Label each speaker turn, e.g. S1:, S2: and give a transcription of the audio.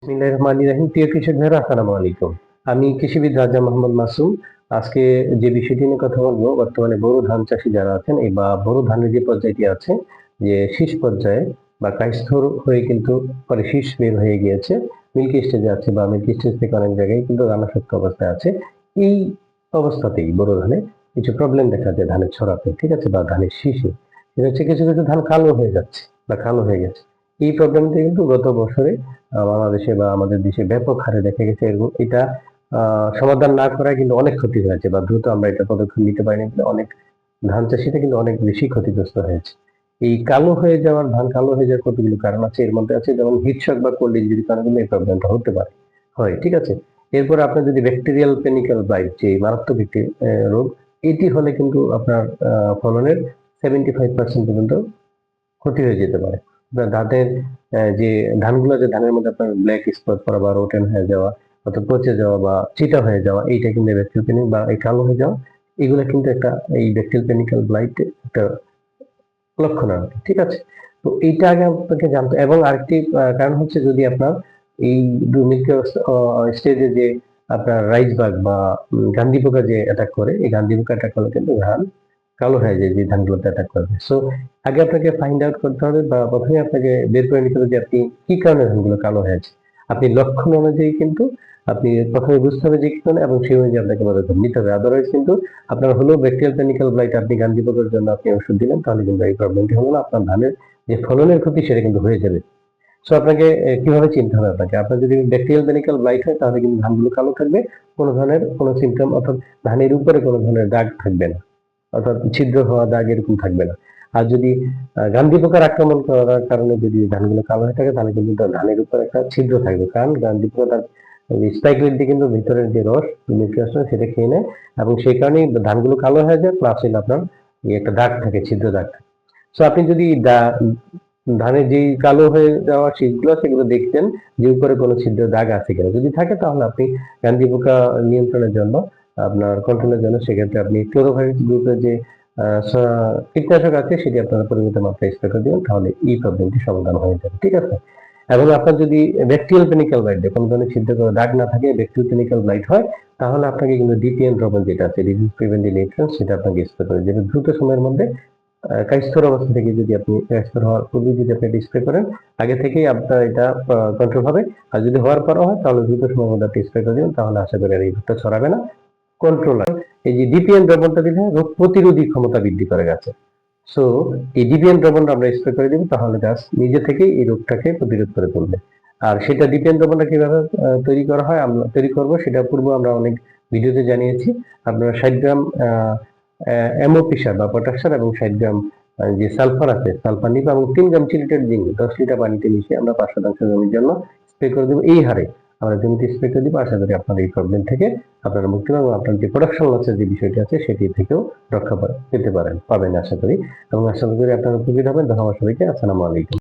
S1: বিসমিল্লাহির রহমানির রহিম। প্রিয় কৃষক ভাইরা, আসসালামু আলাইকুম। আমি কৃষিবিদ রাজা মোহাম্মদ মাসুম। আজকে যে বিষয়টি নিয়ে কথা বলবো, বর্তমানে বোরো ধান চাষী যারা আছেন এই বা বোরো ধানের যে পর্যায়টি আছে, যে শীষ পর্যায়ে বা কাইস্থর হয়ে কিন্তু পরে শীষ বের হয়ে গিয়েছে, মিল্কি স্টেজে আছে বা মিল্কি স্টেজ থেকে অনেক জায়গায় কিন্তু দানাশক্ত অবস্থায় আছে। এই অবস্থাতেই বোরো ধানে কিছু প্রবলেম দেখা যায় ধানের ছড়াতে, ঠিক আছে, বা ধানের শীষে। সেটা হচ্ছে কিছু কিছু ধান কালো হয়ে যাচ্ছে বা কালো হয়ে গেছে। এই প্রবলেমটি কিন্তু গত বছরে বাংলাদেশে বা আমাদের দেশে ব্যাপক হারে দেখা গেছে। এবং এটা সমাধান না করায় কিন্তু অনেক ক্ষতি হয়েছে বা দ্রুত আমরা এটা পদক্ষেপ নিতে পারিনি বলে অনেক ধান চাষিটা কিন্তু অনেক বেশি ক্ষতিগ্রস্ত হয়েছে। এই কালো হয়ে যাওয়ার ধান কালো হয়ে যাওয়ার কতগুলো কারণ আছে। এর মধ্যে আছে যেমন হিটশক বা কোল্ড ইনজুরি কারণে কিন্তু এই প্রবলেমটা হতে পারে, হয়, ঠিক আছে। এরপর আপনার যদি ব্যাকটেরিয়াল পেনিক্যাল ব্লাইট, যে মারাত্মক একটি রোগ, এটি হলে কিন্তু আপনার ফলনের 75% পর্যন্ত ক্ষতি হয়ে যেতে পারে। ধানের যে ধানগুলো, যে ধানের মধ্যে আপনার ব্ল্যাক স্পট পড়া বা রোটেন হয়ে যাওয়া অথবা পচে যাওয়া বা চিটা হয়ে যাওয়া, এইটা কিন্তু ব্যাকটেরিয়াল পেনিক বা এই কালো হয়ে যাওয়া, এগুলো কিন্তু একটা এই ব্যাকটেরিয়াল পেনিক্যাল ব্লাইট একটা লক্ষণ আর কি, ঠিক আছে। তো এইটা আগে আপনাকে জানতে। এবং আরেকটি কারণ হচ্ছে, যদি আপনার এই মিল্কি স্টেজে যে আপনার রাইস বাগ বা গান্ধি পোকা যে অ্যাটাক করে, এই গান্ধি পোকা অ্যাটাক করলে কিন্তু ধান কালো হয়ে যায়, যে ধানগুলোতে অ্যাটাক করবে। সো আগে আপনাকে ফাইন্ড আউট করতে হবে বা প্রথমে আপনাকে বের করে নিতে হবে যে আপনি কি কারণে ধানগুলো কালো হয়েছে। আপনি লক্ষণ অনুযায়ী কিন্তু আপনি প্রথমে বুঝতে হবে যে কি কারণে, এবং সেই অনুযায়ী আপনাকে পদক্ষেপ নিতে হবে। আদারওয়াইজ কিন্তু আপনার হলো ব্যাকটেরিয়াল পেনিক্যাল ব্লাইট, আপনি গান্ধী পোকার জন্য আপনি ওষুধ দিলেন, তাহলে কিন্তু এই প্রবলেমটি হলো না, আপনার ধানের যে ফলনের ক্ষতি সেটা কিন্তু হয়ে যাবে। সো আপনাকে কিভাবে চিনতে হবে, আপনার যদি ব্যাকটেরিয়াল পেনিক্যাল ব্লাইট হয় তাহলে কিন্তু ধানগুলো কালো থাকবে, কোনো ধরনের কোনো সিমটম অর্থাৎ ধানের উপরে কোনো ধরনের দাগ থাকবে না, অর্থাৎ ছিদ্র হওয়া দাগ এরকম থাকবে না। আর যদি গান্ধী পোকার আক্রমণ করার কারণে যদি ধানগুলো কালো হয়ে থাকে, তাহলে কিন্তু ধানের উপর একটা ছিদ্র থাকবে, কারণ গান্ধী পোকা তার স্পাইকলেট দিয়ে কিন্তু ভিতরের যে রস নিউক্লিয়াস সেটা খেয়ে নেয়, এবং সেই কারণেই ধানগুলো কালো হয়ে যায়। প্লাস আপনার একটা দাগ থাকে, ছিদ্র দাগ থাকে। সো আপনি যদি ধানের যে কালো হয়ে যাওয়া শীষগুলো সেগুলো দেখতেন যে উপরে কোনো ছিদ্র দাগ আছে কিনা, যদি থাকে তাহলে আপনি গান্ধী পোকা নিয়ন্ত্রণের জন্য, আপনার কন্ট্রোলের জন্য, সেক্ষেত্রে আপনি ক্লোরোভাইরিস গ্রুপের যে কীটনাশক আছে সেটি আপনারা পরিমিত মাত্রায় স্প্রে করে দিবেন, তাহলে এই প্রবলেমটি সমাধান হয়ে যাবে, ঠিক আছে। এবং আপনার যদি ব্যাকটেরিয়াল পেনিক্যাল ব্লাইট, কোনো ধরনের ছিদ্র করে দাগ না থাকে, ব্যাকটেরিয়াল পেনিক্যাল ব্লাইট হয়, তাহলে আপনাকে কিন্তু ডিপিএন দ্রবণ যেটা আছে, ডিজিজ প্রিভেন্টিভ ইলেকট্রন, সেটা আপনাকে স্প্রে করে যেটা দ্রুত সময়ের মধ্যে কাইস্থর অবস্থা থেকে, যদি আপনি কাইস্থর হওয়ার পূর্বে যদি আপনি স্প্রে করেন, আগে থেকেই আপনার এটা কন্ট্রোল হবে। আর যদি হওয়ার পরও হয় তাহলে দ্রুত সময়ের মধ্যে আপনি স্প্রে করে দিবেন, তাহলে আশা করি আর এই রোগটা ছড়াবে না, কন্ট্রোল। এই যে ডিপিএন দ্রবণটা দিলে রোগ প্রতিরোধী ক্ষমতা বৃদ্ধি করে গেছে। সো এই ডিপিএন দ্রবণটা আমরা স্প্রে করে দিব, তাহলে গাছ নিজে থেকেই এই রোগটাকে প্রতিরোধ করে তুলবে। আর সেটা ডিপিএন দ্রবণটা কিভাবে তৈরি করা হয়, আমরা তৈরি করব, সেটা পূর্বে আমরা অনেক ভিডিওতে জানিয়েছি। আপনারা 60 গ্রাম এমওপি সার বা পটাশ সার এবং 60 গ্রাম যে সালফার আছে, সালফার নিব, এবং 3 গ্রাম চিলিটেড জিঙ্ক 10 লিটার পানিতে মিশিয়ে আমরা 5 শতাংশ জমির জন্য স্প্রে করে দেবো। এই হারে আমরা জমিতে স্প্রে করে দিব। আশা করি আপনার এই প্রবলেম থেকে আপনারা মুক্তি পাবেন, আপনার যে প্রোডাকশন লসের যে বিষয়টি আছে সেটি থেকেও রক্ষা পেতে পাবেন আশা করি। এবং আশা করি আপনারা উপকৃত হবেন। ধন্যবাদ সবাইকে। আসসালামু আলাইকুম।